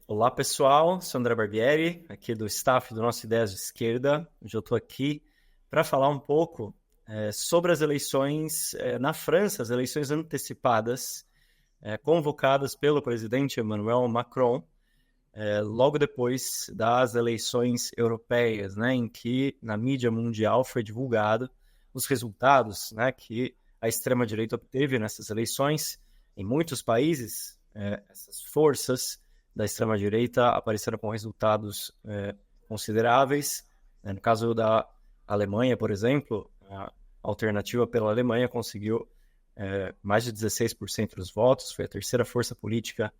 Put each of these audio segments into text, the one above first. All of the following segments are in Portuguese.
Olá pessoal, sou André Barbieri, aqui do staff do nosso Ideias de Esquerda. Hoje eu estou aqui para falar um pouco sobre as eleições na França, as eleições antecipadas convocadas pelo presidente Emmanuel Macron logo depois das eleições europeias, né, em que na mídia mundial foi divulgado os resultados, né, que a extrema-direita obteve nessas eleições. Em muitos países, essas forças da extrema-direita apareceram com resultados consideráveis. No caso da Alemanha, por exemplo, a alternativa pela Alemanha conseguiu mais de 16% dos votos, foi a terceira força política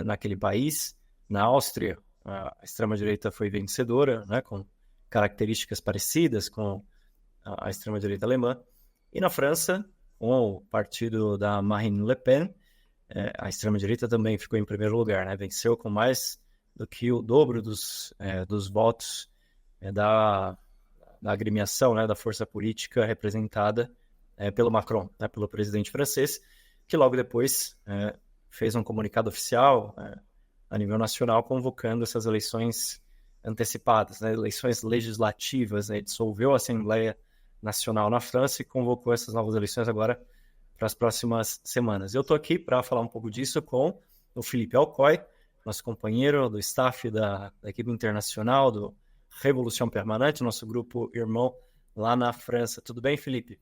naquele país. Na Áustria, a extrema-direita foi vencedora, né, com características parecidas com a extrema-direita alemã. E na França, com o partido da Marine Le Pen, a extrema-direita também ficou em primeiro lugar, né? Venceu com mais do que o dobro dos votos da agremiação, né, da força política representada pelo Macron, né, pelo presidente francês, que logo depois fez um comunicado oficial a nível nacional convocando essas eleições antecipadas, né, eleições legislativas, né, dissolveu a Assembleia Nacional na França e convocou essas novas eleições agora para as próximas semanas. Eu estou aqui para falar um pouco disso com o Felipe Alcoy, nosso companheiro do staff da equipe internacional do Revolução Permanente, nosso grupo irmão lá na França. Tudo bem, Felipe?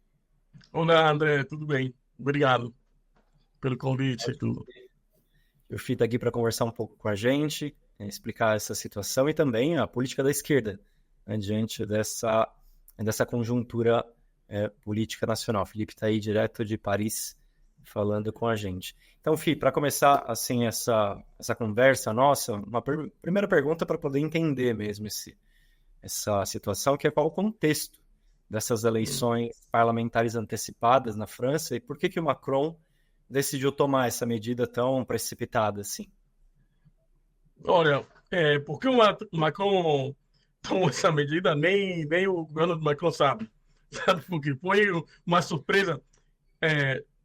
Olá, André, tudo bem? Obrigado pelo convite e tudo. O Felipe está aqui para conversar um pouco com a gente, explicar essa situação e também a política da esquerda, né, diante dessa conjuntura política nacional. O Felipe está aí direto de Paris falando com a gente. Então, Felipe, para começar assim essa conversa nossa, uma primeira pergunta para poder entender mesmo essa situação, que é qual o contexto dessas eleições parlamentares antecipadas na França e por que o Macron decidiu tomar essa medida tão precipitada assim? Olha, porque o Macron tomou essa medida, nem o governo do Macron sabe. Sabe por quê? Foi uma surpresa.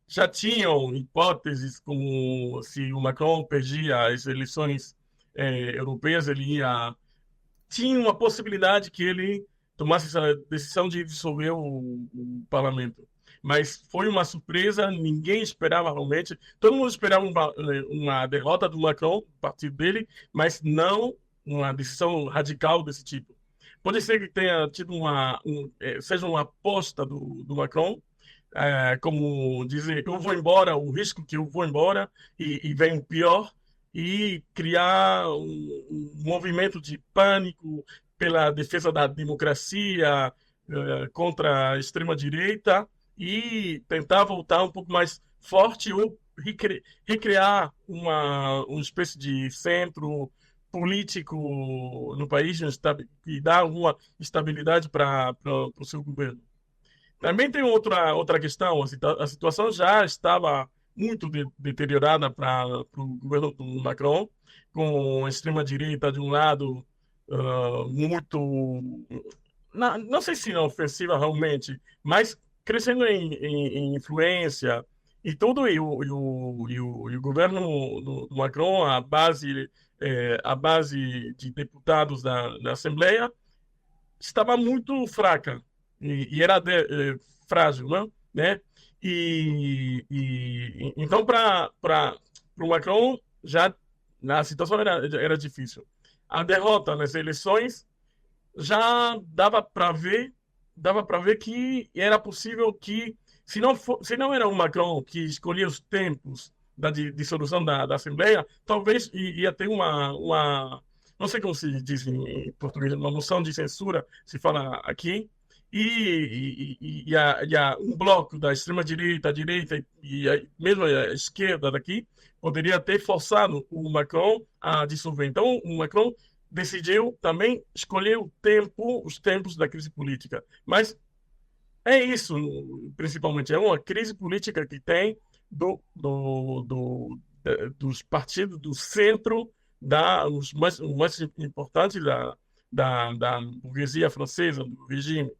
Já tinham hipóteses como se o Macron perdia as eleições europeias, tinha uma possibilidade que ele tomasse essa decisão de dissolver o parlamento. Mas foi uma surpresa, ninguém esperava realmente. Todo mundo esperava uma derrota do Macron, partido dele, mas não uma decisão radical desse tipo. Pode ser que tenha tido seja uma aposta do Macron, como dizer, eu vou embora, o risco que eu vou embora e vem o pior, e criar um movimento de pânico pela defesa da democracia contra a extrema-direita e tentar voltar um pouco mais forte ou recriar uma espécie de centro político no país que dá alguma estabilidade para o seu governo. Também tem outra questão, a situação já estava muito deteriorada para o governo do Macron, com a extrema-direita de um lado muito, não sei se é ofensiva realmente, mas crescendo em influência, e todo e o governo do Macron, a base de deputados da Assembleia, estava muito fraca e era frágil, não? Né? Então para o Macron já a situação era difícil. A derrota nas eleições já dava para ver que era possível que se não era o Macron que escolhia os tempos da dissolução da Assembleia, talvez ia ter uma não sei como se diz em português, uma moção de censura, se fala aqui, um bloco da extrema-direita, a direita mesmo a esquerda daqui, poderia ter forçado o Macron a dissolver. Então, o Macron decidiu também escolher os tempos da crise política. Mas é isso, principalmente, é uma crise política que tem dos partidos do centro, os mais importantes da burguesia francesa, do regime.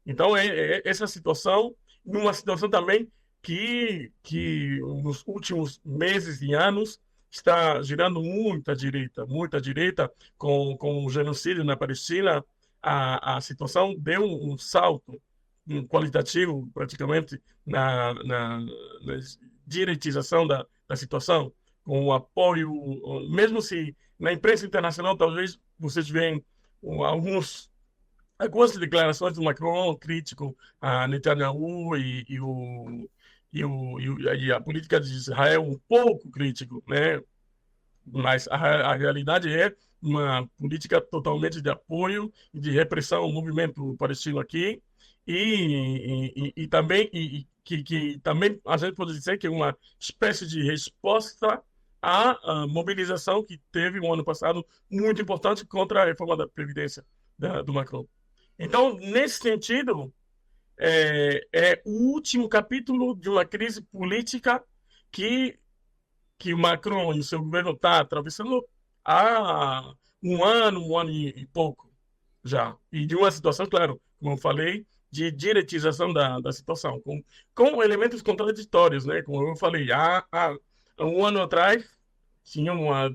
Então, essa situação, numa situação também que nos últimos meses e anos está girando muita direita, com o genocídio na Palestina, a situação deu um salto qualitativo, praticamente, na direitização da situação, com o apoio, mesmo se na imprensa internacional talvez vocês veem algumas declarações do Macron crítico a Netanyahu e a política de Israel um pouco crítico, né? Mas a realidade é uma política totalmente de apoio e de repressão ao movimento palestino aqui e também que também a gente pode dizer que é uma espécie de resposta à mobilização que teve no ano passado muito importante contra a reforma da Previdência do Macron. Então, nesse sentido, é o último capítulo de uma crise política que que o Macron e o seu governo está atravessando há um ano e pouco já. E de uma situação, claro, como eu falei, de diretização da situação, com elementos contraditórios, né? Como eu falei, há um ano atrás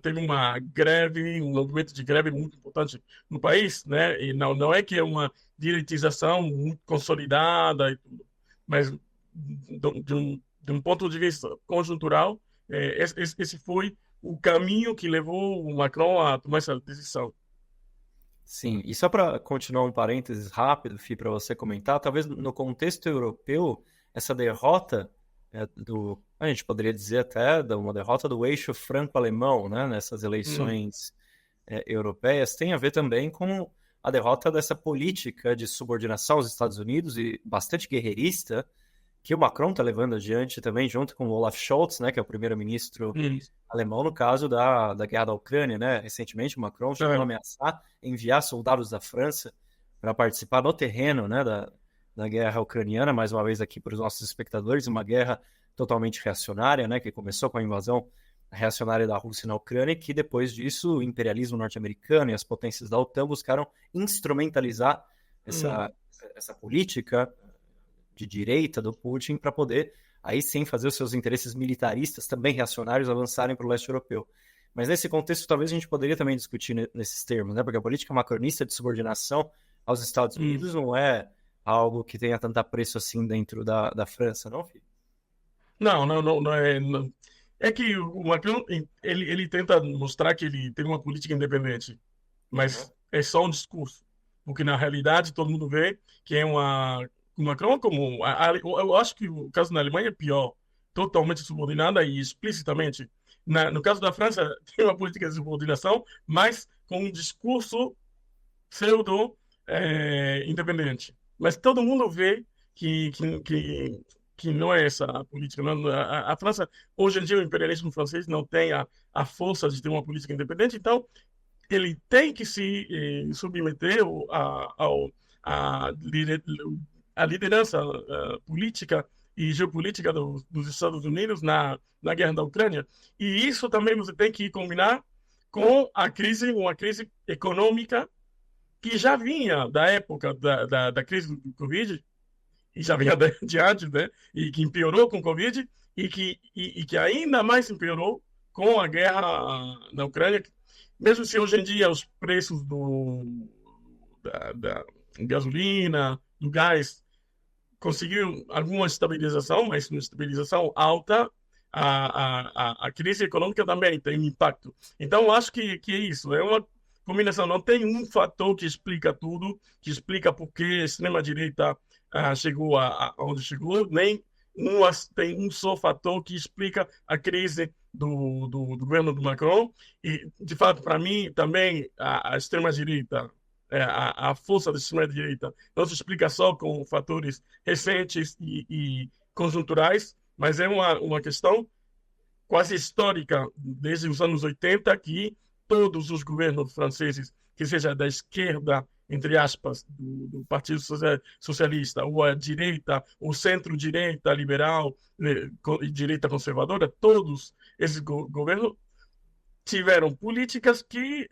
teve uma greve, um movimento de greve muito importante no país, né? E não é que é uma diretização muito consolidada e tudo, mas de um ponto de vista conjuntural, esse foi o caminho que levou o Macron a tomar essa decisão. Sim, e só para continuar um parênteses rápido, Fih, para você comentar, talvez no contexto europeu, essa derrota a gente poderia dizer até uma derrota do eixo franco-alemão, né, nessas eleições europeias, tem a ver também com a derrota dessa política de subordinação aos Estados Unidos e bastante guerreirista, que o Macron está levando adiante também, junto com o Olaf Scholz, né, que é o primeiro-ministro alemão, no caso da guerra da Ucrânia, né? Recentemente, o Macron chegou a ameaçar enviar soldados da França para participar no terreno, né, da guerra ucraniana, mais uma vez aqui para os nossos espectadores, uma guerra totalmente reacionária, né, que começou com a invasão reacionária da Rússia na Ucrânia, e que depois disso o imperialismo norte-americano e as potências da OTAN buscaram instrumentalizar essa política de direita do Putin para poder aí sim fazer os seus interesses militaristas também reacionários avançarem para o leste europeu. Mas nesse contexto talvez a gente poderia também discutir nesses termos, né? Porque a política macronista de subordinação aos Estados Unidos não é algo que tenha tanto apreço assim dentro da França, não, filho? Não é. Não. É que o Macron ele tenta mostrar que ele tem uma política independente, mas é só um discurso, porque na realidade todo mundo vê que é o Macron como eu acho que o caso na Alemanha é pior, totalmente subordinada e explicitamente. No caso da França tem uma política de subordinação, mas com um discurso pseudo independente. Mas todo mundo vê que não é essa a política. Não, a França, hoje em dia, o imperialismo francês não tem a força de ter uma política independente, então ele tem que se submeter à liderança política e geopolítica dos Estados Unidos na guerra da Ucrânia. E isso também você tem que combinar com uma crise econômica que já vinha da época da crise do Covid, e já vinha de antes, né? E que empeorou com o Covid, e que ainda mais empeorou com a guerra na Ucrânia. Mesmo se hoje em dia os preços da gasolina, do gás, conseguiram alguma estabilização, mas uma estabilização alta, a crise econômica também tem um impacto. Então, eu acho que é isso. É uma combinação. Não tem um fator que explica tudo, que explica por que a extrema-direita chegou onde chegou, nem tem um só fator que explica a crise do governo do Macron. E, de fato, para mim, também a extrema-direita, a força da extrema-direita, não se explica só com fatores recentes e conjunturais, mas é uma questão quase histórica, desde os anos 80, que todos os governos franceses, que seja da esquerda, entre aspas, do Partido Socialista, ou a direita, ou centro-direita liberal, e direita conservadora, todos esses governos tiveram políticas que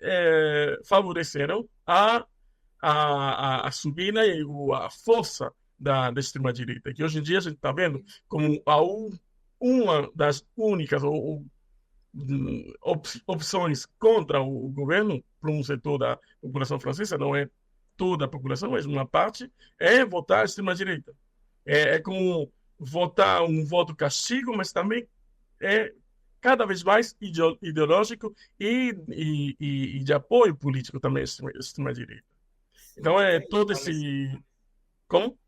favoreceram a subida e a força da extrema-direita, que hoje em dia a gente está vendo como uma das únicas, ou opções contra o governo para um setor da população francesa, não é toda a população, mas uma parte, é votar à extrema-direita. É como votar um voto castigo, mas também é cada vez mais ideológico e de apoio político também à extrema-direita. Então é todo esse... Como?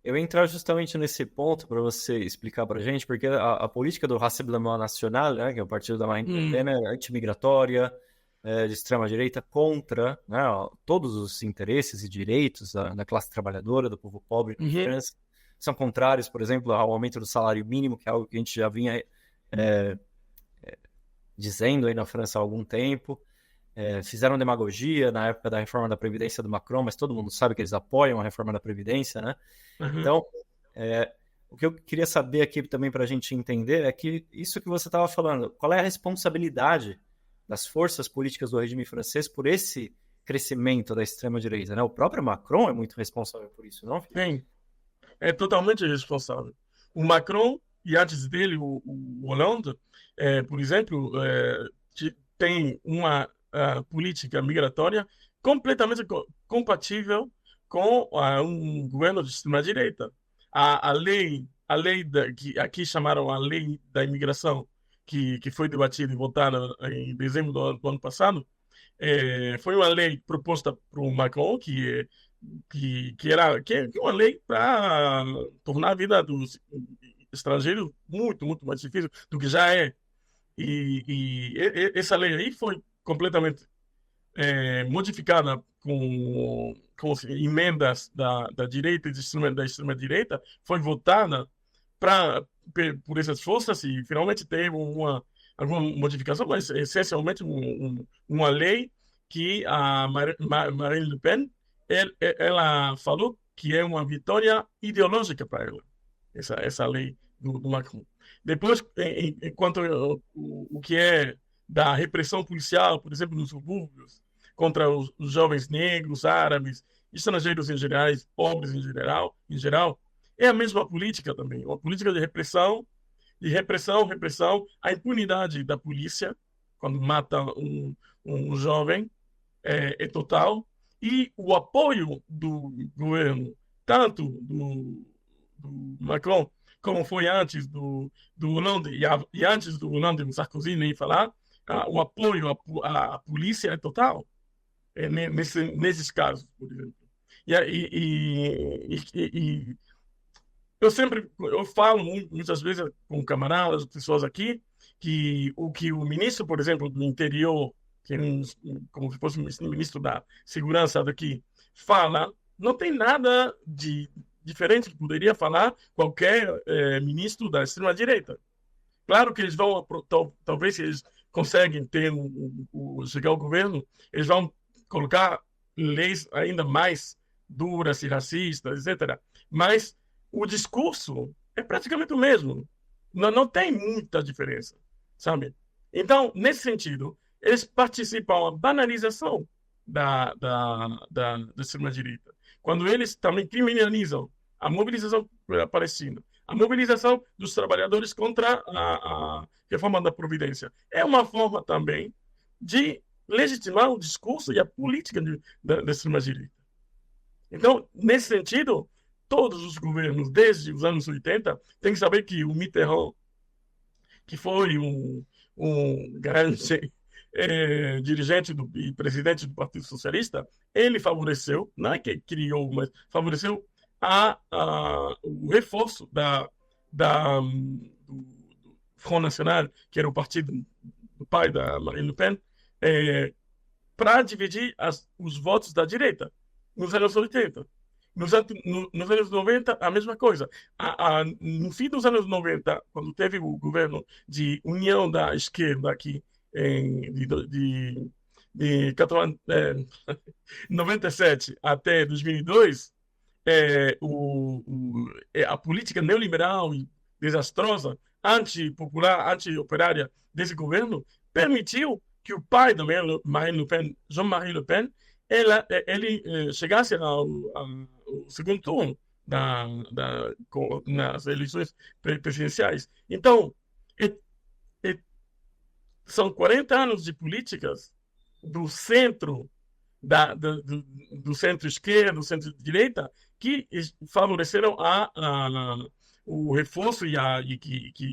Eu ia entrar justamente nesse ponto para você explicar para a gente, porque a política do Rassemblement National, né, que é o partido da Marine Le Pen, é antimigratória, de extrema-direita, contra, né, todos os interesses e direitos da classe trabalhadora, do povo pobre na França. São contrários, por exemplo, ao aumento do salário mínimo, que é algo que a gente já vinha dizendo aí na França há algum tempo. Fizeram demagogia na época da reforma da Previdência do Macron, mas todo mundo sabe que eles apoiam a reforma da Previdência, né? Então, o que eu queria saber aqui também para a gente entender é que isso que você estava falando, qual é a responsabilidade das forças políticas do regime francês por esse crescimento da extrema-direita, né? O próprio Macron é muito responsável por isso, não, Felipe? Sim, é totalmente responsável. O Macron e antes dele o Hollande, por exemplo, tem uma política migratória completamente compatível com um governo de extrema-direita. A lei que aqui chamaram a lei da imigração, que foi debatida e votada em dezembro do ano passado, foi uma lei proposta por Macron que é uma lei para tornar a vida dos estrangeiros muito, muito mais difícil do que já é. Essa lei aí foi completamente modificada com emendas da direita e da extrema-direita, foi votada por essas forças e finalmente teve alguma modificação, mas essencialmente uma lei que a Marine Le Pen ela falou que é uma vitória ideológica para ela, essa lei do Macron. Depois, enquanto o que é da repressão policial, por exemplo, nos subúrbios, contra os jovens negros, árabes, estrangeiros em geral, pobres em geral, é a mesma política também, uma política de repressão, a impunidade da polícia quando mata um jovem é total, e o apoio do governo, tanto do Macron, como foi antes do Hollande, e antes do Hollande, do Sarkozy, nem falar, o apoio à polícia é total, nesses casos, por exemplo. E eu falo muitas vezes com camaradas, pessoas aqui, que o ministro, por exemplo, do interior, que é como se fosse o ministro da segurança daqui, fala, não tem nada de diferente que poderia falar qualquer ministro da extrema-direita. Claro que eles vão, talvez se eles conseguem chegar ao governo, eles vão colocar leis ainda mais duras e racistas, etc. Mas o discurso é praticamente o mesmo. Não tem muita diferença, sabe? Então, nesse sentido, eles participam da banalização da extrema-direita. Quando eles também criminalizam a mobilização palestina, a mobilização dos trabalhadores contra a reforma da Previdência. É uma forma também de legitimar o discurso e a política da extrema-direita. Então, nesse sentido, todos os governos, desde os anos 80, têm que saber que o Mitterrand, que foi um grande dirigente e presidente do Partido Socialista, ele favoreceu, não é que criou, mas favoreceu o reforço do Front National, que era o partido do pai da Marine Le Pen, para dividir os votos da direita nos anos 80. Nos anos 90, a mesma coisa. No fim dos anos 90, quando teve o governo de união da esquerda aqui, de 97 até 2002, a política neoliberal e desastrosa, antipopular, anti-operária desse governo permitiu que o pai da Marine Le Pen, Jean-Marie Le Pen, ele chegasse ao segundo turno nas eleições presidenciais. Então, são 40 anos de políticas do centro, do centro-esquerda, do centro-direita, que favoreceram o reforço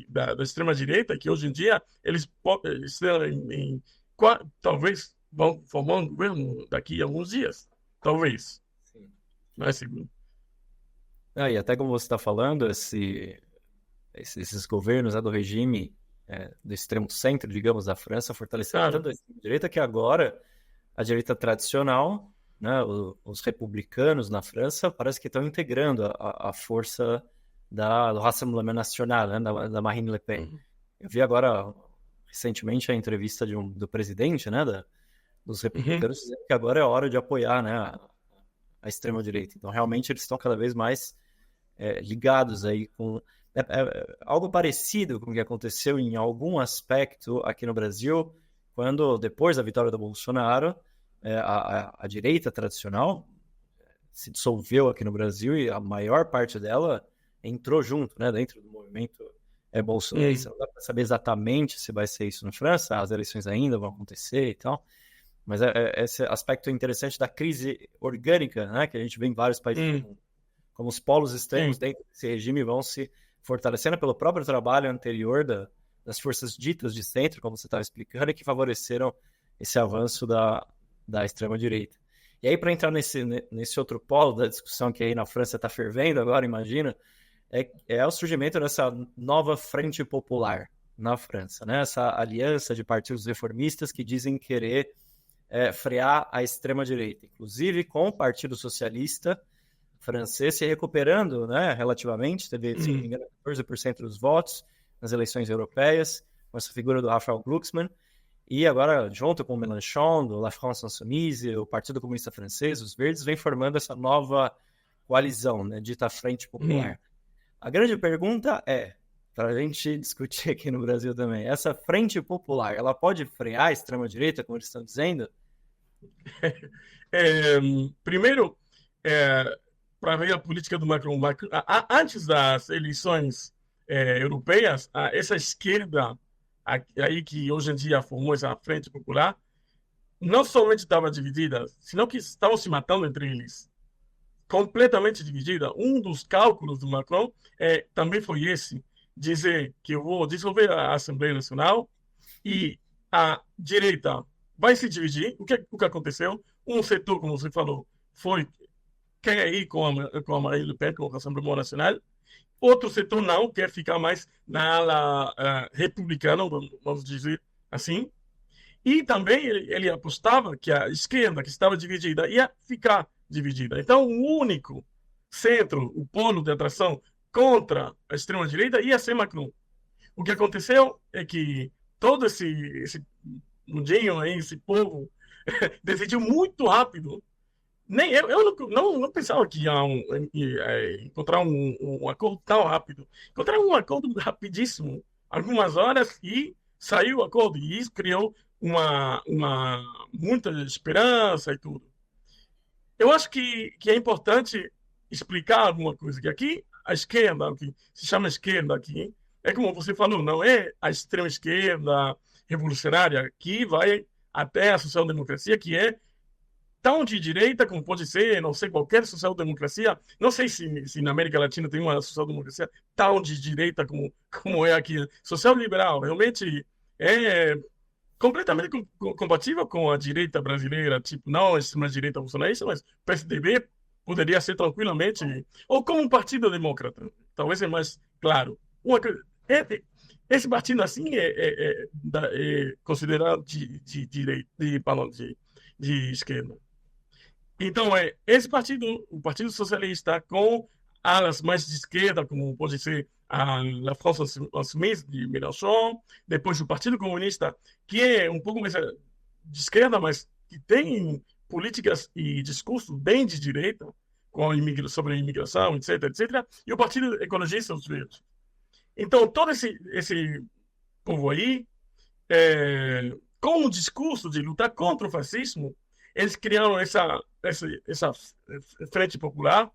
da extrema-direita, que hoje em dia eles estão talvez vão formar um governo daqui a alguns dias. Talvez. Sim. Não é seguro. E até como você está falando, esses governos, né, do regime do extremo centro, digamos, da França, fortaleceram tanto a extrema-direita que agora a direita tradicional, né, os republicanos na França, parece que estão integrando a força do Rassemblement National, né, da Marine Le Pen. Eu vi agora, recentemente, a entrevista do presidente, né, dos republicanos, dizendo que agora é hora de apoiar, né, a extrema-direita. Então, realmente, eles estão cada vez mais ligados aí com... algo parecido com o que aconteceu em algum aspecto aqui no Brasil, quando, depois da vitória do Bolsonaro, a direita tradicional se dissolveu aqui no Brasil e a maior parte dela entrou junto, né, dentro do movimento bolsonarista. Não dá para saber exatamente se vai ser isso na França, as eleições ainda vão acontecer e tal, mas esse aspecto interessante da crise orgânica, né, que a gente vê em vários países, como os polos extremos dentro desse regime vão se fortalecendo pelo próprio trabalho anterior das forças ditas de centro, como você estava explicando, e que favoreceram esse avanço da extrema-direita. E aí, para entrar nesse outro polo da discussão que aí na França está fervendo agora, imagina, é o surgimento dessa nova frente popular na França, né? Essa aliança de partidos reformistas que dizem querer frear a extrema-direita, inclusive com o Partido Socialista francês se recuperando, né, relativamente, teve, se não me engano, 14% dos votos nas eleições europeias, com essa figura do Raphael Glucksmann, e agora, junto com o Mélenchon, do La France Insoumise, o Partido Comunista Francês, os Verdes, vem formando essa nova coalizão, né, dita Frente Popular. A grande pergunta para a gente discutir aqui no Brasil também, essa Frente Popular, ela pode frear a extrema-direita, como eles estão dizendo? Primeiro, para ver a política do Macron, antes das eleições europeias, essa esquerda aí que hoje em dia formou essa Frente Popular, não somente estava dividida, senão que estavam se matando entre eles. Completamente dividida. Um dos cálculos do Macron também foi esse, dizer que eu vou dissolver a Assembleia Nacional e a direita vai se dividir. O que aconteceu? Um setor, como você falou, quer ir com a Marine Le Pen, com o Rassemblement Nacional. Outro setor não, quer ficar mais na ala republicana, vamos dizer assim. E também ele apostava que a esquerda, que estava dividida, ia ficar dividida. Então, o único centro, o polo de atração contra a extrema-direita ia ser Macron. O que aconteceu é que todo esse mundinho aí, esse povo, decidiu muito rápido. Nem eu não pensava que ia encontrar um acordo tão rápido. Encontraram um acordo rapidíssimo, algumas horas, e saiu o acordo. E isso criou muita esperança e tudo. Eu acho que é importante explicar alguma coisa, que aqui a esquerda, o que se chama esquerda aqui, é como você falou, não é a extrema esquerda revolucionária que vai até a social-democracia, que é tão de direita como pode ser, não sei, qualquer social-democracia. Não sei se na América Latina tem uma social-democracia tão de direita como é aqui. Social-liberal realmente é completamente compatível com a direita brasileira, tipo, não a extrema-direita bolsonarista, mas PSDB poderia ser tranquilamente, ou como um partido democrata, talvez é mais claro. Esse partido assim é considerado de direita, de esquerda. Então, esse partido, o Partido Socialista, com alas mais de esquerda, como pode ser a La France Insoumise, de Mélenchon, depois o Partido Comunista, que é um pouco mais de esquerda, mas que tem políticas e discurso bem de direita, sobre a imigração, etc., etc., e o Partido Ecologista, os Verdes. Então, todo esse povo aí, com o discurso de lutar contra o fascismo, eles criaram essa Frente Popular,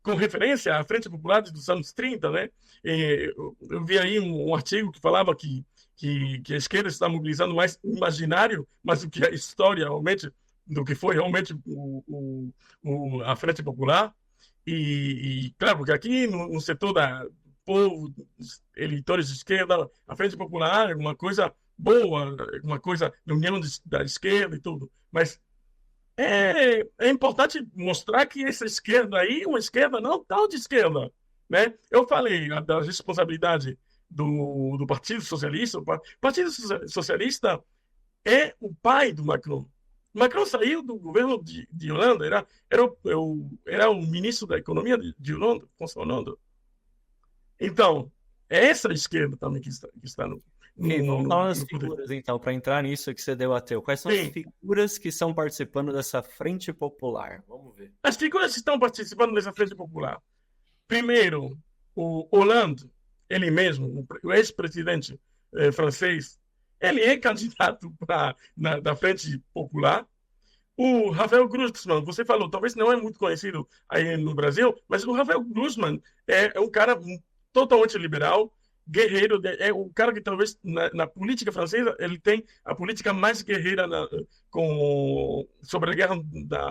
com referência à Frente Popular dos anos 30, né? Eu vi aí um artigo que falava que que a esquerda está mobilizando mais imaginário, mas do que a história realmente, do que foi realmente a Frente Popular. Claro, porque aqui no setor da povo, eleitores de esquerda, a Frente Popular é uma coisa boa, uma coisa da união da esquerda e tudo. Mas é importante mostrar que essa esquerda aí é uma esquerda não tal de esquerda, né? Eu falei da responsabilidade do Partido Socialista. O Partido Socialista é o pai do Macron. Macron saiu do governo de Holanda, era o ministro da Economia de Holanda, François Hollande. Então, é essa esquerda também que está Ok, vamos falar das no poder. figuras, então, para entrar nisso que você debateu. Quais são as Sim, figuras que estão participando dessa Frente Popular? Vamos ver. as figuras que estão participando dessa frente popular. Primeiro, o Hollande, ele mesmo, o ex-presidente francês, ele é candidato da Frente Popular. O Rafael Glucksmann, você falou, talvez não é muito conhecido aí no Brasil, mas o Rafael Glucksmann é um cara totalmente liberal, guerreiro, é o cara que talvez na política francesa ele tem a política mais guerreira sobre a guerra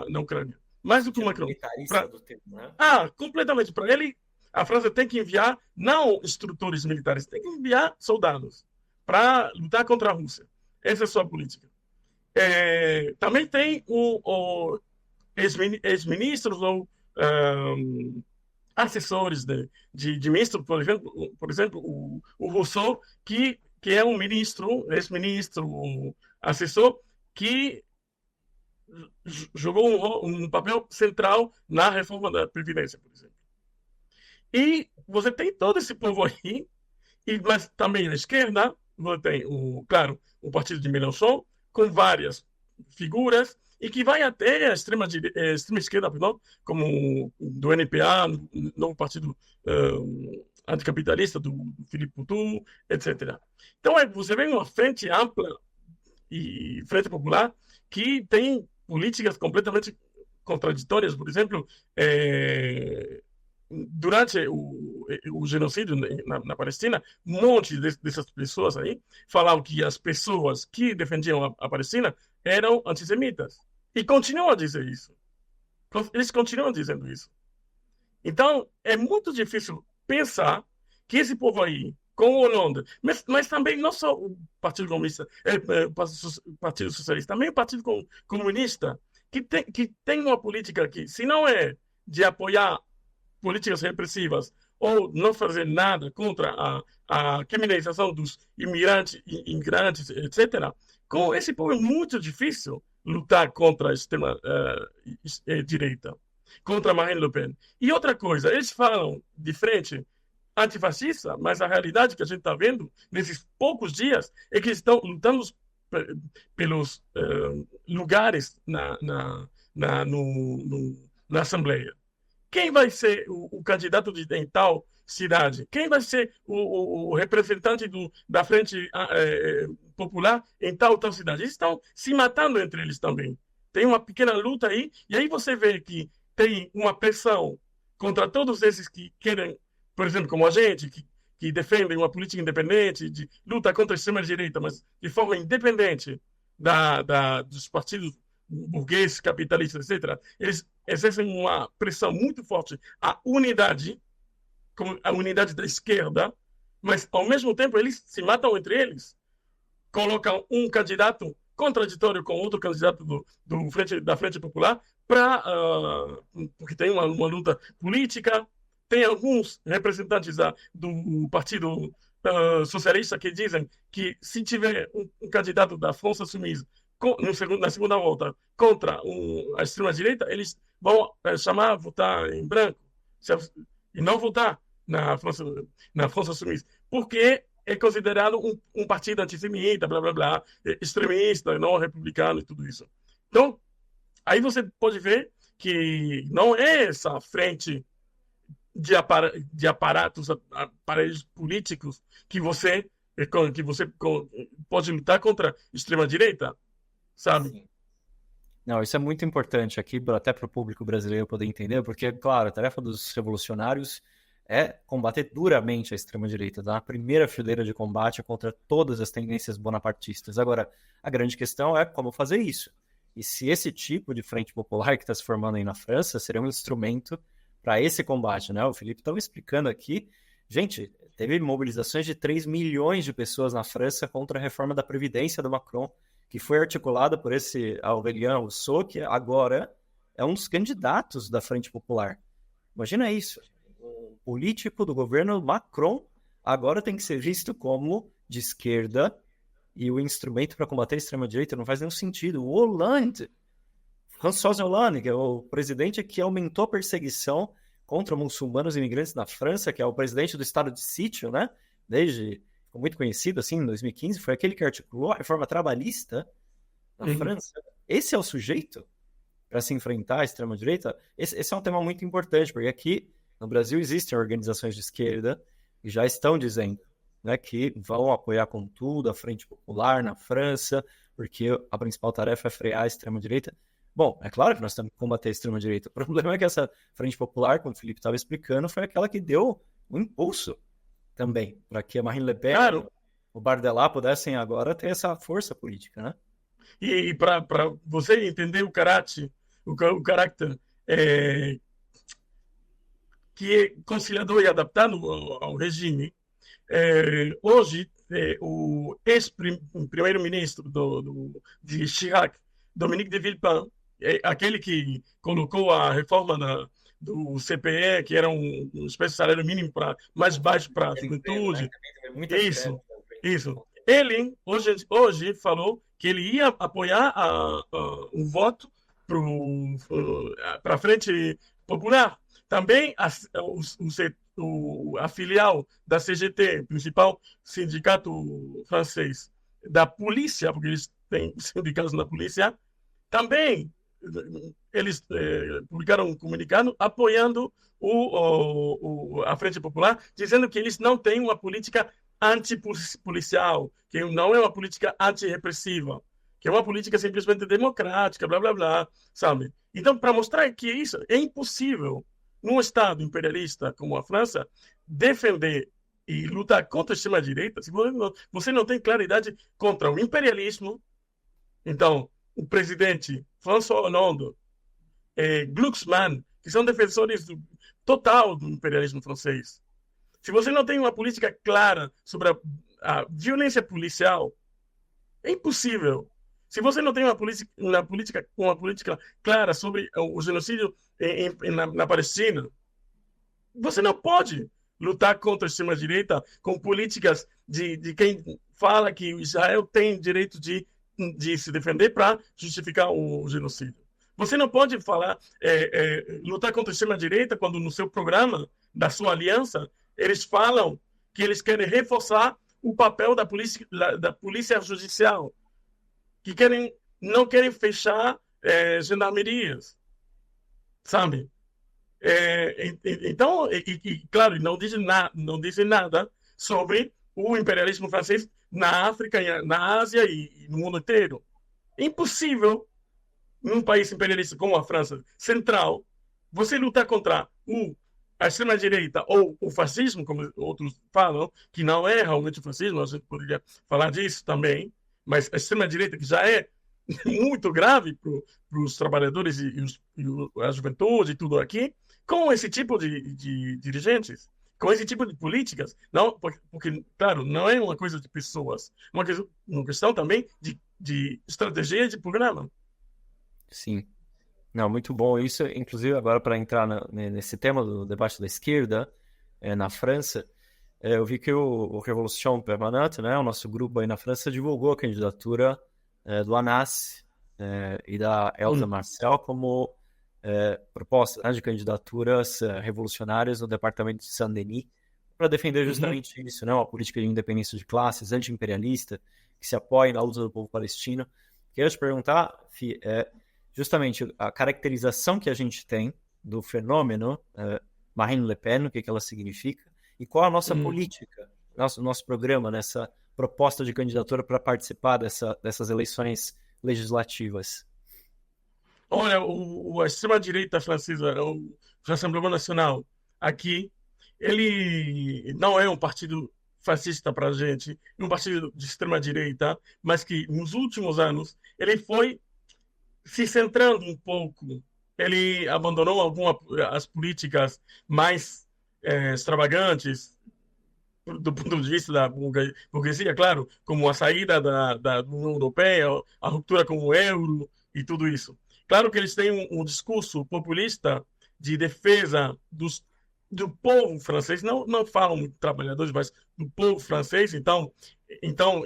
na Ucrânia. Mais do que o Macron. Militarista do tempo, né? Completamente. Para ele, a França tem que enviar não instrutores militares, tem que enviar soldados para lutar contra a Rússia. Essa é a sua política. Também tem o ex-ministros ou assessores de ministro, por exemplo o Rousseau, que é um ministro, ex-ministro, um assessor, que jogou um papel central na reforma da Previdência, por exemplo. E você tem todo esse povo aí, mas também na esquerda, você tem, claro, o partido de Mélenchon, com várias figuras, e que vai até a extrema esquerda, perdão, como do NPA, novo partido anticapitalista do Philippe Poutou, etc. Então, você vê uma frente ampla e frente popular que tem políticas completamente contraditórias. Por exemplo, durante o genocídio na Palestina, um monte dessas pessoas aí falavam que as pessoas que defendiam a Palestina eram antissemitas. E continuam a dizer isso. Eles continuam dizendo isso. Então, é muito difícil pensar que esse povo aí, com o Hollande, mas também não só o Partido Comunista, o Partido Socialista, também o Partido Comunista, que tem uma política que, se não é de apoiar políticas repressivas ou não fazer nada contra a criminalização dos imigrantes, etc., com esse povo é muito difícil lutar contra a extrema-direita, contra Marine Le Pen. E outra coisa, eles falam de frente antifascista, mas a realidade que a gente está vendo nesses poucos dias é que estão lutando pelos lugares na Assembleia. Quem vai ser o candidato em tal cidade? Quem vai ser o representante da Frente Popular em tal cidade? Eles estão se matando entre eles também. Tem uma pequena luta aí, e aí você vê que tem uma pressão contra todos esses que querem, por exemplo, como a gente, que defendem uma política independente, de luta contra a extrema-direita, mas de forma independente dos partidos burgueses, capitalistas, etc. Eles exercem uma pressão muito forte à unidade, como a unidade da esquerda, mas, ao mesmo tempo, eles se matam entre eles. Colocam um candidato contraditório com outro candidato da Frente Popular, porque tem uma luta política. Tem alguns representantes do Partido Socialista que dizem que, se tiver um candidato da France Insoumise na segunda volta contra a extrema-direita, eles vão chamar a votar em branco e não votar na França Insoumise, porque é considerado um partido antissemita, blá, blá, blá, extremista, não republicano e tudo isso. Então, aí você pode ver que não é essa frente de aparatos políticos que você pode lutar contra a extrema-direita, sabe? Sim. Não, isso é muito importante aqui, até para o público brasileiro poder entender, porque, claro, a tarefa dos revolucionários é combater duramente a extrema-direita, tá? Na primeira fileira de combate contra todas as tendências bonapartistas. Agora, a grande questão é como fazer isso. E se esse tipo de frente popular que está se formando aí na França seria um instrumento para esse combate, né? O Felipe estava explicando aqui. Gente, teve mobilizações de 3 milhões de pessoas na França contra a reforma da Previdência do Macron, que foi articulada por esse Aurélien Rousseau, que agora é um dos candidatos da Frente Popular. Imagina isso. Um político do governo Macron agora tem que ser visto como de esquerda e o instrumento para combater a extrema-direita não faz nenhum sentido. O Hollande, François Hollande, que é o presidente que aumentou a perseguição contra muçulmanos e imigrantes na França, que é o presidente do estado de sítio, né? Ficou muito conhecido assim em 2015, foi aquele que articulou a reforma trabalhista na França. Esse é o sujeito para se enfrentar à extrema-direita? Esse é um tema muito importante, porque aqui no Brasil existem organizações de esquerda que já estão dizendo, né, que vão apoiar com tudo a Frente Popular na França, porque a principal tarefa é frear a extrema-direita. Bom, é claro que nós temos que combater a extrema-direita. O problema é que essa Frente Popular, como o Felipe estava explicando, foi aquela que deu um impulso também para que a Marine Le Pen, o Bardella pudessem agora ter essa força política, né? E para você entender o caráter que é conciliador e adaptado ao regime, hoje o ex-primeiro-ministro de Chirac, Dominique de Villepin, aquele que colocou a reforma do CPE, que era uma espécie de salário mínimo mais baixo para a juventude. Isso. Ele hoje falou que ele ia apoiar o voto para a Frente Popular. Também a filial da CGT, principal sindicato francês da polícia, porque eles têm sindicatos na polícia, também eles publicaram um comunicado apoiando a Frente Popular, dizendo que eles não têm uma política antipolicial, que não é uma política antirrepressiva, que é uma política simplesmente democrática, blá, blá, blá, sabe? Então, para mostrar que isso é impossível num Estado imperialista como a França, defender e lutar contra a extrema-direita, se você não tem claridade contra o imperialismo, então, o presidente François Hollande, Glucksmann, que são defensores total do imperialismo francês. Se você não tem uma política clara sobre a violência policial, é impossível. Se você não tem uma política clara sobre o genocídio na Palestina, você não pode lutar contra a extrema-direita com políticas de quem fala que Israel tem direito de se defender para justificar o genocídio. Você não pode lutar contra a extrema-direita quando no seu programa, da sua aliança, eles falam que eles querem reforçar o papel da polícia judicial, que não querem fechar gendarmerias, sabe? Então, claro, não dizem nada sobre o imperialismo francês na África, na Ásia e no mundo inteiro. É impossível, num país imperialista como a França central, você lutar contra a extrema-direita ou o fascismo, como outros falam, que não é realmente o fascismo, a gente poderia falar disso também, mas a extrema-direita, que já é muito grave para os trabalhadores e a juventude e tudo aqui, com esse tipo de dirigentes, com esse tipo de políticas, não, porque, claro, não é uma coisa de pessoas, é uma questão também de estratégia e de programa. Sim. Não, muito bom isso. Inclusive, agora para entrar nesse tema do debate da esquerda na França, eu vi que o Revolution Permanente, né, o nosso grupo aí na França, divulgou a candidatura do Anas e da Elsa Marcel como proposta, né, de candidaturas revolucionárias no departamento de Saint-Denis para defender justamente isso, né, uma política de independência de classes, anti-imperialista, que se apoia na luta do povo palestino. Queria te perguntar, Fih, justamente a caracterização que a gente tem do fenômeno Marine Le Pen, o que ela significa, e qual a nossa política, nosso programa nessa proposta de candidatura para participar dessas eleições legislativas. Olha, a extrema-direita francesa, o Rassemblement National, aqui, ele não é um partido fascista para a gente, um partido de extrema-direita, mas que nos últimos anos ele foi se centrando um pouco. Ele abandonou algumas as políticas mais extravagantes do ponto de vista da burguesia, claro, como a saída da União Europeia, a ruptura com o euro e tudo isso. Claro que eles têm um discurso populista de defesa do povo francês, não falam muito trabalhadores, mas do povo francês, então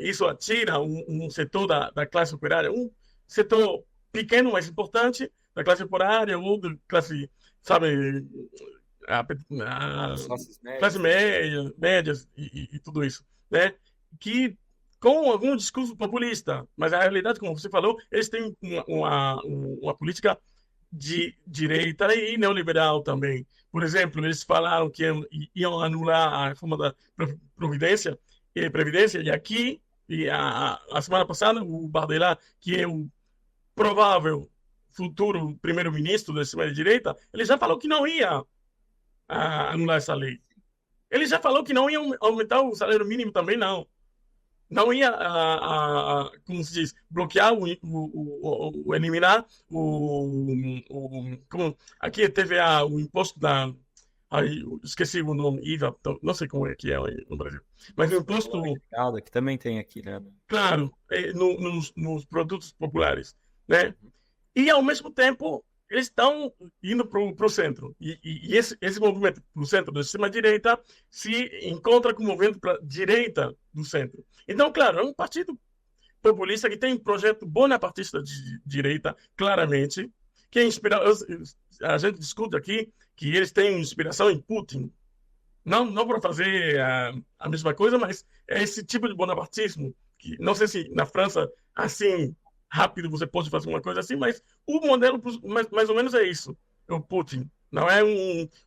isso atira um setor da classe operária, um setor pequeno, mas importante, da classe operária ou da classe, sabe, a, a As classes classe médias. média, médias e tudo isso, né? Que com algum discurso populista, mas a realidade, como você falou, eles têm uma política de direita e neoliberal também. Por exemplo, eles falaram que iam anular a reforma da Previdência, e aqui, a semana passada, o Bardella, que é o provável futuro primeiro-ministro da extrema-direita, ele já falou que não ia anular essa lei. Ele já falou que não ia aumentar o salário mínimo também, não. Não ia, como se diz, bloquear, eliminar como, aqui teve o imposto da. Aí, esqueci o nome, IVA, não sei como é que é no Brasil. Mas o imposto, Valor agregado, que também tem aqui, né? claro, nos produtos populares, né? E, ao mesmo tempo, eles estão indo para o centro. E esse movimento para o centro da extrema-direita se encontra com o movimento para a direita do centro. Então, claro, é um partido populista que tem um projeto bonapartista de direita, claramente, que é inspirado. A gente discute aqui que eles têm inspiração em Putin. Não para fazer a mesma coisa, mas é esse tipo de bonapartismo. Que, não sei se na França, assim, rápido você pode fazer uma coisa assim, mas o modelo mais ou menos é isso. É o Putin. Não é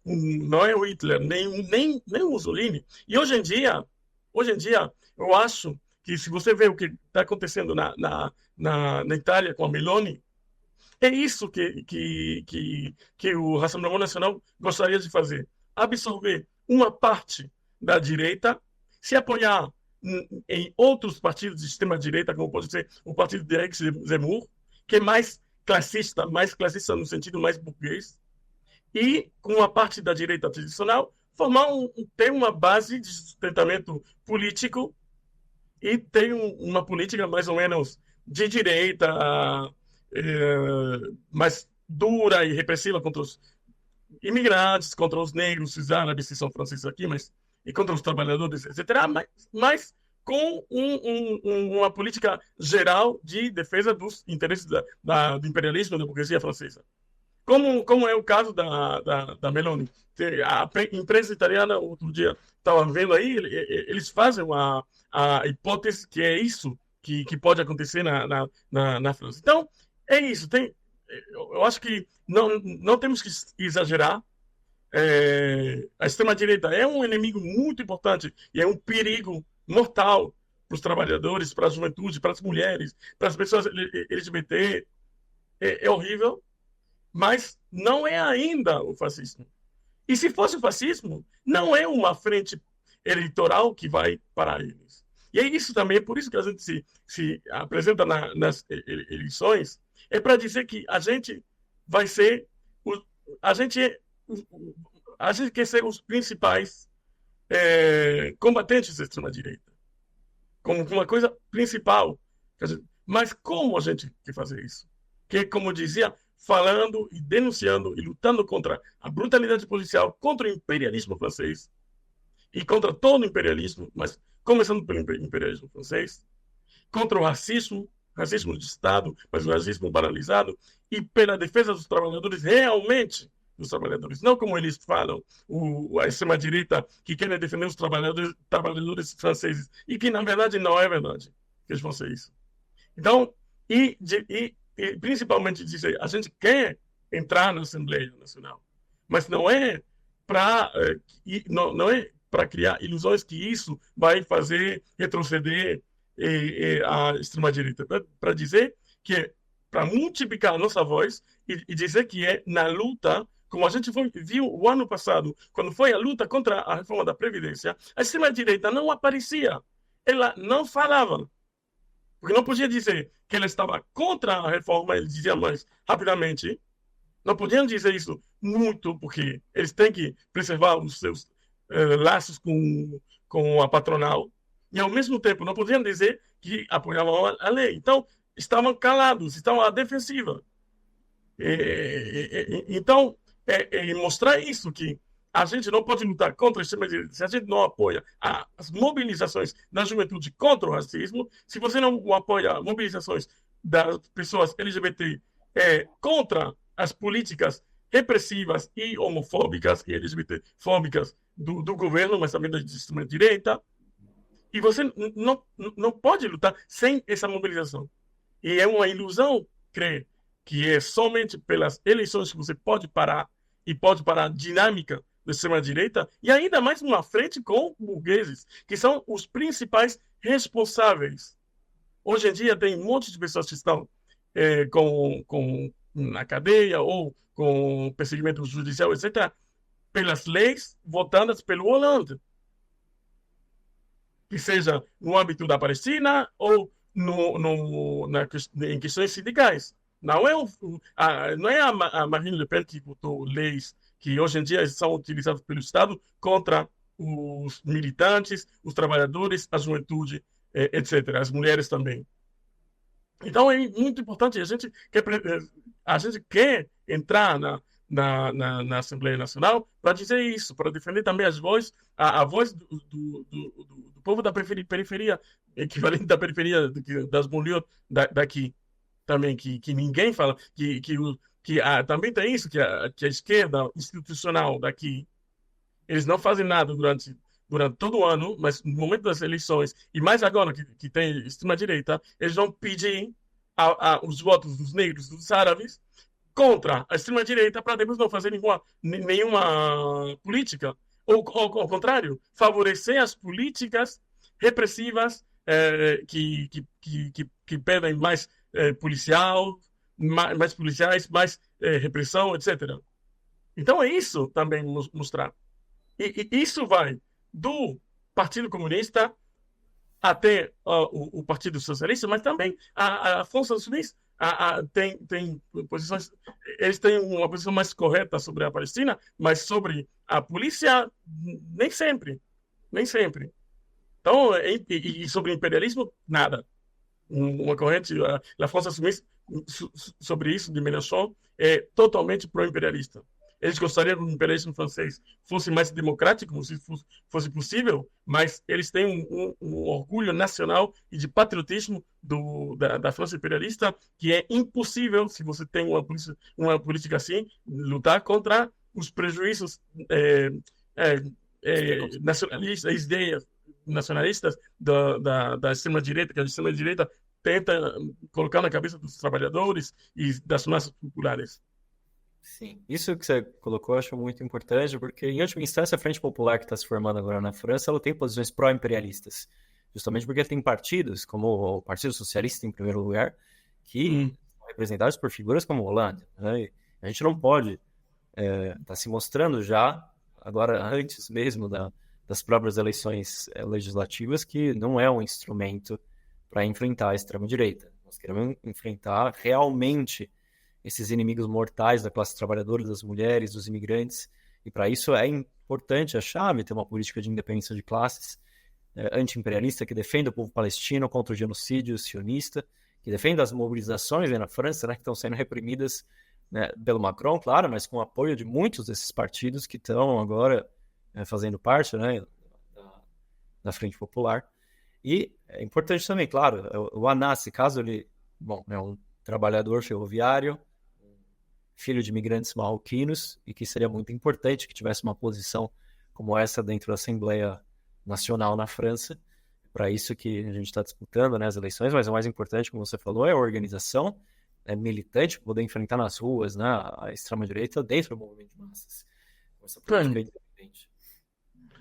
não é o Hitler, nem o Mussolini. E hoje em dia, eu acho que se você vê o que está acontecendo na Itália com a Meloni, é isso que o Rassemblement Nacional gostaria de fazer. Absorver uma parte da direita, se apoiar em outros partidos de extrema-direita, como pode ser o partido de Eric Zemmour, que é mais classista no sentido mais burguês, e com uma parte da direita tradicional, ter uma base de sustentamento político e ter uma política mais ou menos de direita, mais dura e repressiva contra os imigrantes, contra os negros, os árabes, que são franceses aqui, mas e contra os trabalhadores, etc. Mas com uma política geral de defesa dos interesses do imperialismo e da burguesia francesa. Como é o caso da Meloni. A imprensa italiana, outro dia, estava vendo aí, eles fazem a hipótese que é isso que pode acontecer na França. Então, é isso. Eu acho que não temos que exagerar. A extrema-direita é um inimigo muito importante e é um perigo mortal para os trabalhadores, para a juventude, para as mulheres, para as pessoas LGBT. É horrível, mas não é ainda o fascismo. E se fosse o fascismo, não é uma frente eleitoral que vai parar eles. E é isso também, por isso que a gente se apresenta nas eleições, é para dizer que a gente vai ser, a gente quer ser os principais combatentes da extrema-direita, como uma coisa principal. Mas como a gente quer fazer isso? Que, como dizia, falando e denunciando e lutando contra a brutalidade policial, contra o imperialismo francês e contra todo o imperialismo, mas começando pelo imperialismo francês, contra o racismo de Estado, mas o racismo banalizado, e pela defesa dos trabalhadores, realmente dos trabalhadores, não como eles falam, a extrema-direita que querem defender os trabalhadores franceses, e que na verdade não é verdade que eles vão ser isso. Então, e principalmente dizer, a gente quer entrar na Assembleia Nacional, mas não é para não é para criar ilusões que isso vai fazer retroceder a extrema-direita, para dizer que é para multiplicar a nossa voz e dizer que é na luta como a gente viu o ano passado, quando foi a luta contra a reforma da Previdência, a extrema-direita não aparecia. Ela não falava. Porque não podia dizer que ela estava contra a reforma, eles diziam mais rapidamente. Não podiam dizer isso muito, porque eles têm que preservar os seus laços com a patronal. E, ao mesmo tempo, não podiam dizer que apoiavam a lei. Então, estavam calados, estavam à defensiva. Então, mostrar isso, que a gente não pode lutar contra a extrema-direita se a gente não apoia as mobilizações da juventude contra o racismo, se você não apoia mobilizações das pessoas LGBT contra as políticas repressivas e homofóbicas e LGBT-fóbicas do governo, mas também da extrema-direita, e você não pode lutar sem essa mobilização. E é uma ilusão crer que é somente pelas eleições que você pode parar, e pode parar a dinâmica da extrema-direita, e ainda mais numa frente com burgueses, que são os principais responsáveis. Hoje em dia tem um monte de pessoas que estão na cadeia ou com perseguimento judicial, etc., pelas leis votadas pelo Hollande, que seja no âmbito da Palestina ou em questões sindicais. Não é, não é a Marine Le Pen que votou leis que hoje em dia são utilizadas pelo Estado contra os militantes, os trabalhadores, a juventude, etc., as mulheres também. Então é muito importante, a gente quer entrar na Assembleia Nacional para dizer isso, para defender também a voz do povo da periferia, equivalente da periferia das mulheres daqui também, que ninguém fala, também tem isso, que a esquerda institucional daqui, eles não fazem nada durante todo o ano, mas no momento das eleições, e mais agora que tem extrema-direita, eles vão pedir os votos dos negros, dos árabes, contra a extrema-direita, para depois não fazer nenhuma política. Ou, ao contrário, favorecer as políticas repressivas que pedem mais mais policiais, mais repressão, etc. Então é isso também mostrar. E isso vai do Partido Comunista até o Partido Socialista, mas também a Força Suíça tem posições, eles têm uma posição mais correta sobre a Palestina, mas sobre a polícia, nem sempre. Nem sempre. Então, e sobre o imperialismo, nada. Uma corrente, a Força Suíça, sobre isso, de Mélenchon, é totalmente pró-imperialista. Eles gostariam que o imperialismo francês fosse mais democrático, se fosse possível, mas eles têm um orgulho nacional e de patriotismo da França imperialista que é impossível, se você tem uma política assim, lutar contra os prejuízos nacionalistas, as ideias nacionalistas da extrema-direita, que a extrema-direita tenta colocar na cabeça dos trabalhadores e das massas populares. Sim, isso que você colocou eu acho muito importante, porque em última instância a Frente Popular que está se formando agora na França, ela tem posições pró-imperialistas, justamente porque tem partidos, como o Partido Socialista em primeiro lugar, que são representados por figuras como Hollande, né? E a gente não pode estar se mostrando já, agora antes mesmo das próprias eleições legislativas, que não é um instrumento para enfrentar a extrema-direita. Nós queremos enfrentar realmente esses inimigos mortais da classe trabalhadora, das mulheres, dos imigrantes, e para isso é importante a chave ter uma política de independência de classes anti-imperialista que defenda o povo palestino contra o genocídio sionista, que defenda as mobilizações na França, né, que estão sendo reprimidas, né, pelo Macron, claro, mas com o apoio de muitos desses partidos que estão agora fazendo parte, né, da Frente Popular. E é importante também, claro, o Anassi, caso ele, bom, é um trabalhador ferroviário, filho de imigrantes marroquinos, e que seria muito importante que tivesse uma posição como essa dentro da Assembleia Nacional na França. Para isso que a gente está disputando, né, as eleições, mas o mais importante, como você falou, é a organização militante, poder enfrentar nas ruas, né, a extrema-direita dentro do movimento de massas. Essa política independente.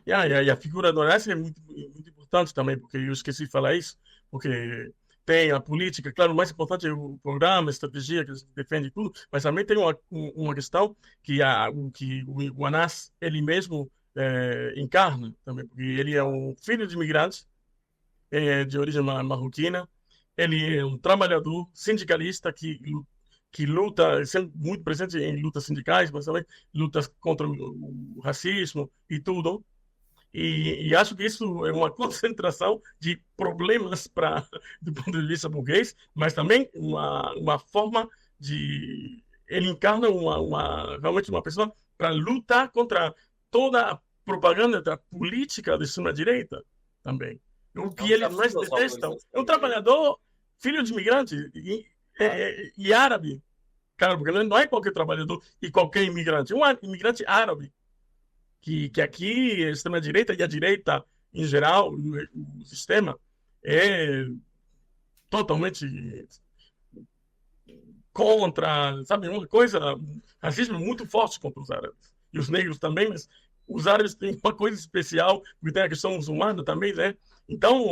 E a figura do Onassis é muito, muito importante também, porque eu esqueci de falar isso, porque tem a política, claro, o mais importante é o programa, a estratégia que defende tudo, mas também tem uma questão que o Anas, ele mesmo encarna também, porque ele é um filho de imigrantes, de origem marroquina, ele é um trabalhador sindicalista que luta, sempre muito presente em lutas sindicais, mas também lutas contra o racismo e tudo. E acho que isso é uma concentração de problemas do ponto de vista burguês, mas também uma forma de... Ele encarna realmente uma pessoa para lutar contra toda a propaganda da política de extrema-direita também. O É um que eles mais desafio aos valores detestam da é um extrema-direita. trabalhador, filho de imigrante Claro. e árabe. Cara, porque não é qualquer trabalhador e qualquer imigrante. Um imigrante árabe que aqui a extrema-direita e a direita, em geral, o sistema é totalmente contra, sabe, uma coisa, racismo muito forte contra os árabes. E os negros também, mas os árabes têm uma coisa especial, porque tem a questão muçulmana também, né? Então,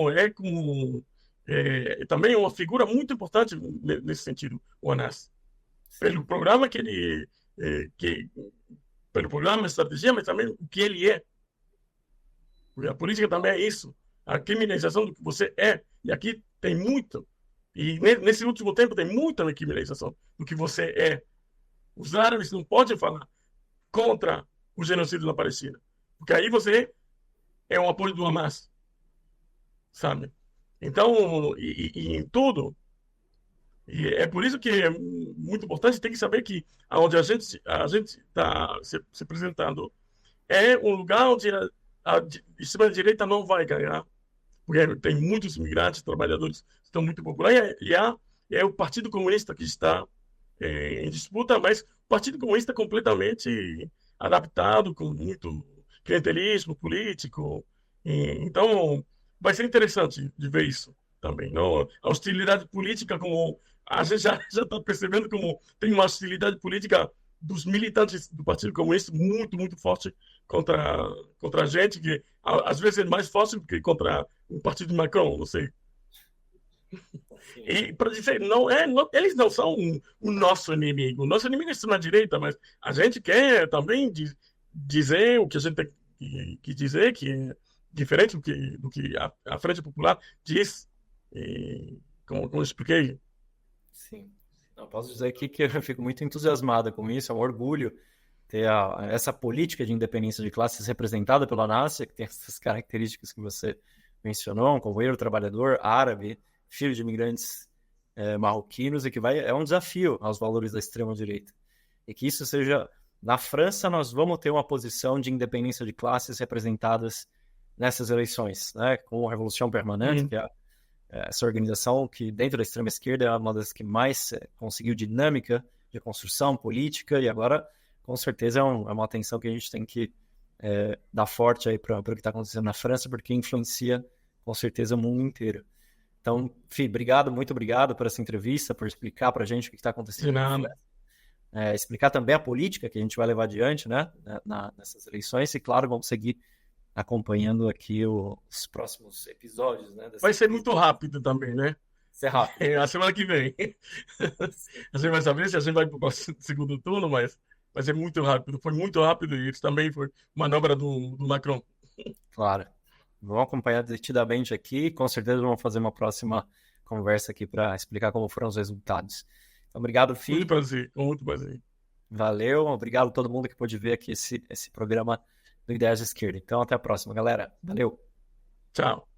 também uma figura muito importante nesse sentido, o Anas. Pelo programa que ele... pelo programa, estratégia, mas também o que ele é. Porque a política também é isso. A criminalização do que você é. E aqui tem muito. E nesse último tempo tem muita criminalização do que você é. Os árabes não podem falar contra o genocídio na Palestina. Porque aí você é um apoio do Hamas. Sabe? Então, e em tudo. E é por isso que é muito importante, tem que saber que onde a gente está se apresentando é um lugar onde a extrema-direita não vai ganhar, porque tem muitos imigrantes, trabalhadores que estão muito populares, e é o Partido Comunista que está em disputa, mas o Partido Comunista completamente adaptado, com muito clientelismo político. Então, vai ser interessante de ver isso também. Não? A hostilidade política, como a gente já está percebendo, como tem uma hostilidade política dos militantes do Partido Comunista muito, muito forte contra a gente, que às vezes é mais forte do que contra o partido de Macron, não sei. Sim. E para dizer, eles não são o nosso inimigo. O nosso inimigo é a extrema-direita, mas a gente quer também dizer o que a gente tem que dizer, que é diferente do que a Frente Popular diz, como eu expliquei. Sim. Eu posso dizer aqui que eu fico muito entusiasmado com isso, é um orgulho ter essa política de independência de classes representada pela NASA, que tem essas características que você mencionou, um companheiro trabalhador árabe, filho de imigrantes marroquinos, e que é um desafio aos valores da extrema-direita. E que isso seja... Na França, nós vamos ter uma posição de independência de classes representadas nessas eleições, né? Com a Revolução Permanente, que é essa organização que, dentro da extrema-esquerda, é uma das que mais conseguiu dinâmica de construção política, e agora, com certeza, é uma atenção que a gente tem que dar forte aí para o que está acontecendo na França, porque influencia, com certeza, o mundo inteiro. Então, Fih, muito obrigado por essa entrevista, por explicar para a gente o que está acontecendo na França. Explicar também a política que a gente vai levar adiante, né, nessas eleições, e claro, vamos seguir acompanhando aqui os próximos episódios, né? Vai ser muito rápido também, né? Ser rápido. A semana que vem. A gente vai saber se a gente vai para o segundo turno, mas vai ser muito rápido. Foi muito rápido e isso também foi manobra do Macron. Claro. Vamos acompanhar detidamente aqui, com certeza vamos fazer uma próxima conversa aqui para explicar como foram os resultados. Então, obrigado, Fih. Muito prazer, com muito prazer. Valeu, obrigado a todo mundo que pôde ver aqui esse programa do Ideias de Esquerda. Então, até a próxima, galera. Valeu. Tchau.